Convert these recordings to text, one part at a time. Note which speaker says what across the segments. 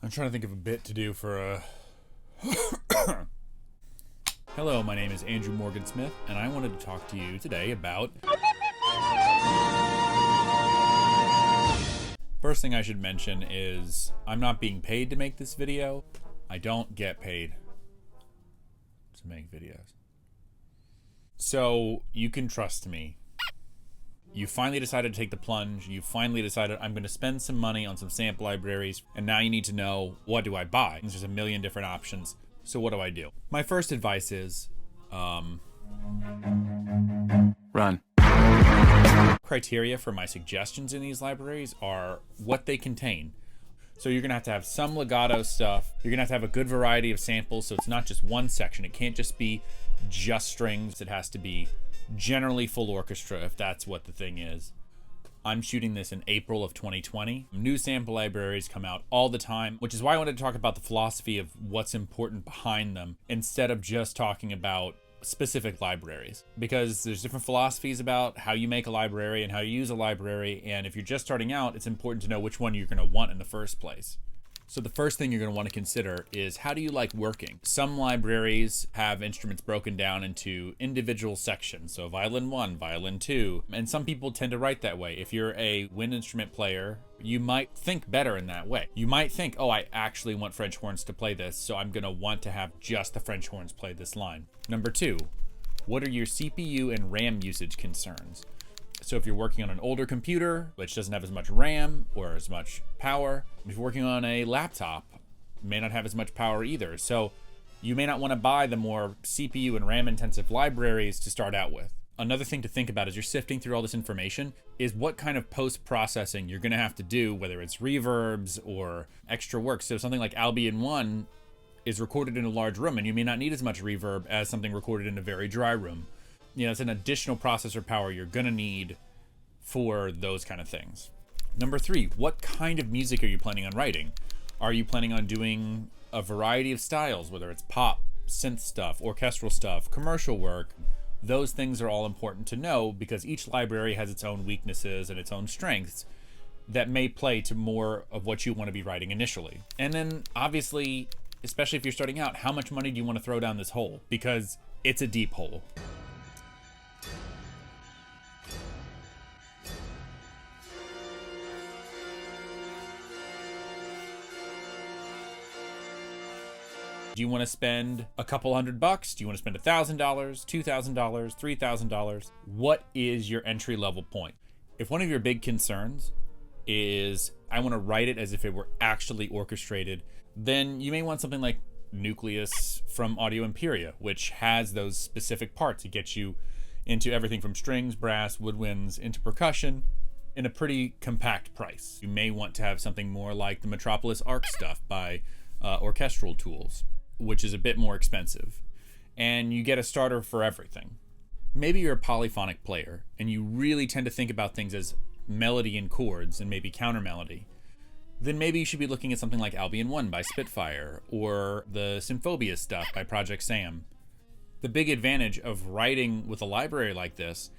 Speaker 1: I'm trying to think of a bit to do for a... Hello, my name is Andrew Morgan Smith, and I wanted to talk to you today about... First thing I should mention is I'm not being paid to make this video. I don't get paid to make videos. So you can trust me. You finally decided to take the plunge. You finally decided I'm going to spend some money on some sample libraries, and now you need to know, what do I buy? There's just a million different options. So what do I do? My first advice is,
Speaker 2: Run.
Speaker 1: Criteria for my suggestions in these libraries are what they contain. So you're gonna have to have some legato stuff. You're gonna have to have a good variety of samples, so it's not just one section. It can't just be just strings. It has to be generally full orchestra, if that's what the thing is. I'm shooting this in April of 2020. New sample libraries come out all the time, which is why I wanted to talk about the philosophy of what's important behind them instead of just talking about specific libraries, because there's different philosophies about how you make a library and how you use a library, and if you're just starting out, it's important to know which one you're going to want in the first place. So the first thing you're going to want to consider is, how do you like working? Some libraries have instruments broken down into individual sections, so violin 1, violin 2, and some people tend to write that way. If you're a wind instrument player, you might think better in that way. You might think, oh, I actually want French horns to play this, so I'm going to want to have just the French horns play this line. Number 2, what are your CPU and RAM usage concerns? So if you're working on an older computer, which doesn't have as much RAM or as much power, if you're working on a laptop, it may not have as much power either. So you may not want to buy the more CPU and RAM intensive libraries to start out with. Another thing to think about as you're sifting through all this information is what kind of post-processing you're going to have to do, whether it's reverbs or extra work. So something like Albion One is recorded in a large room, and you may not need as much reverb as something recorded in a very dry room. You know, it's an additional processor power you're gonna need for those kind of things. Number 3, what kind of music are you planning on writing? Are you planning on doing a variety of styles, whether it's pop, synth stuff, orchestral stuff, commercial work? Those things are all important to know, because each library has its own weaknesses and its own strengths that may play to more of what you want to be writing initially. And then obviously, especially if you're starting out, how much money do you want to throw down this hole? Because it's a deep hole. Do you want to spend a couple $100? Do you want to spend $1,000, $2,000, $3,000? What is your entry level point? If one of your big concerns is, I want to write it as if it were actually orchestrated, then you may want something like Nucleus from Audio Imperia, which has those specific parts. It gets you into everything from strings, brass, woodwinds, into percussion in a pretty compact price. You may want to have something more like the Metropolis Ark stuff by Orchestral Tools, which is a bit more expensive, and you get a starter for everything. Maybe you're a polyphonic player and you really tend to think about things as melody and chords and maybe counter melody. Then maybe you should be looking at something like Albion One by Spitfire or the Symphobia stuff by Project SAM. The big advantage of writing with a library like this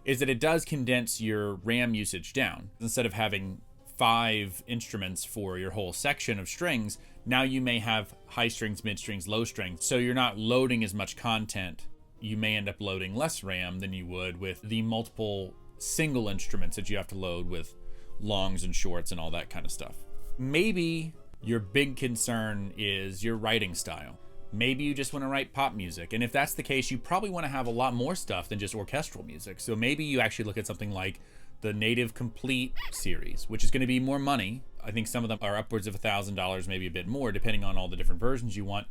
Speaker 1: is that it does condense your RAM usage down. Instead of having 5 instruments for your whole section of strings, now you may have high strings, mid strings, low strings, so you're not loading as much content. You may end up loading less RAM than you would with the multiple single instruments that you have to load with longs and shorts and all that kind of stuff. Maybe your big concern is your writing style. Maybe you just want to write pop music, and if that's the case, you probably want to have a lot more stuff than just orchestral music. So maybe you actually look at something like the native Komplete series, which is going to be more money. I think some of them are upwards of $1,000, maybe a bit more, depending on all the different versions you want.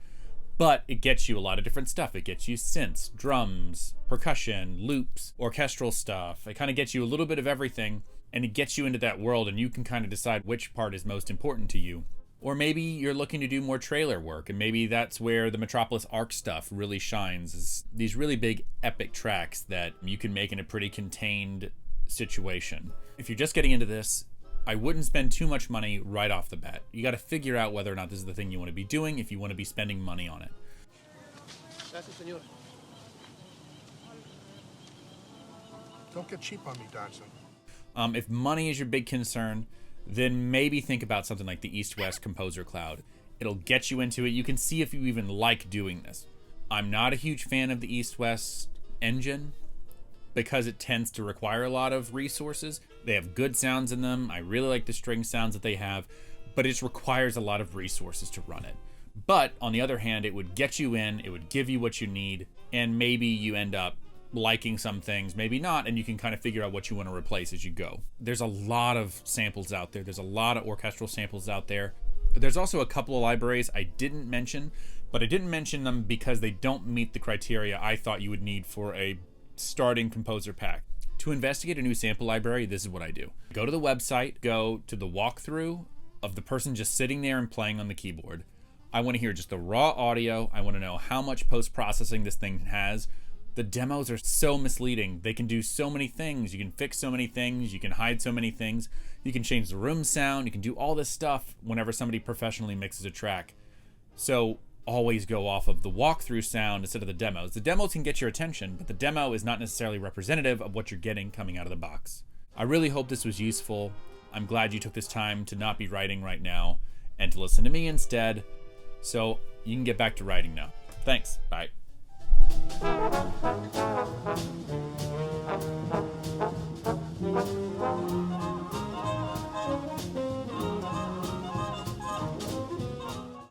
Speaker 1: But it gets you a lot of different stuff. It gets you synths, drums, percussion, loops, orchestral stuff. It kind of gets you a little bit of everything, and it gets you into that world, and you can kind of decide which part is most important to you. Or maybe you're looking to do more trailer work, and maybe that's where the Metropolis Ark stuff really shines, is these really big epic tracks that you can make in a pretty contained situation. If you're just getting into this, I wouldn't spend too much money right off the bat. You got to figure out whether or not this is the thing you want to be doing, if you want to be spending money on it.
Speaker 3: Gracias, señor. Don't get cheap on me, Dodson.
Speaker 1: If money is your big concern, then maybe think about something like the East-West Composer Cloud. It'll get you into it. You can see if you even like doing this. I'm not a huge fan of the East-West engine because it tends to require a lot of resources. They have good sounds in them. I really like the string sounds that they have, but it just requires a lot of resources to run it. But on the other hand, it would get you in, it would give you what you need, and maybe you end up liking some things, maybe not, and you can kind of figure out what you want to replace as you go. There's a lot of samples out there. There's a lot of orchestral samples out there. There's also a couple of libraries I didn't mention, but I didn't mention them because they don't meet the criteria I thought you would need for a starting composer pack. To investigate a new sample library, this is what I do. Go to the website, go to the walkthrough of the person just sitting there and playing on the keyboard. I want to hear just the raw audio. I want to know how much post-processing this thing has. The demos are so misleading. They can do so many things. You can fix so many things. You can hide so many things. You can change the room sound. You can do all this stuff whenever somebody professionally mixes a track. So always go off of the walkthrough sound instead of the demos. The demos can get your attention, but the demo is not necessarily representative of what you're getting coming out of the box. I really hope this was useful. I'm glad you took this time to not be writing right now and to listen to me instead. So you can get back to writing now. Thanks. Bye.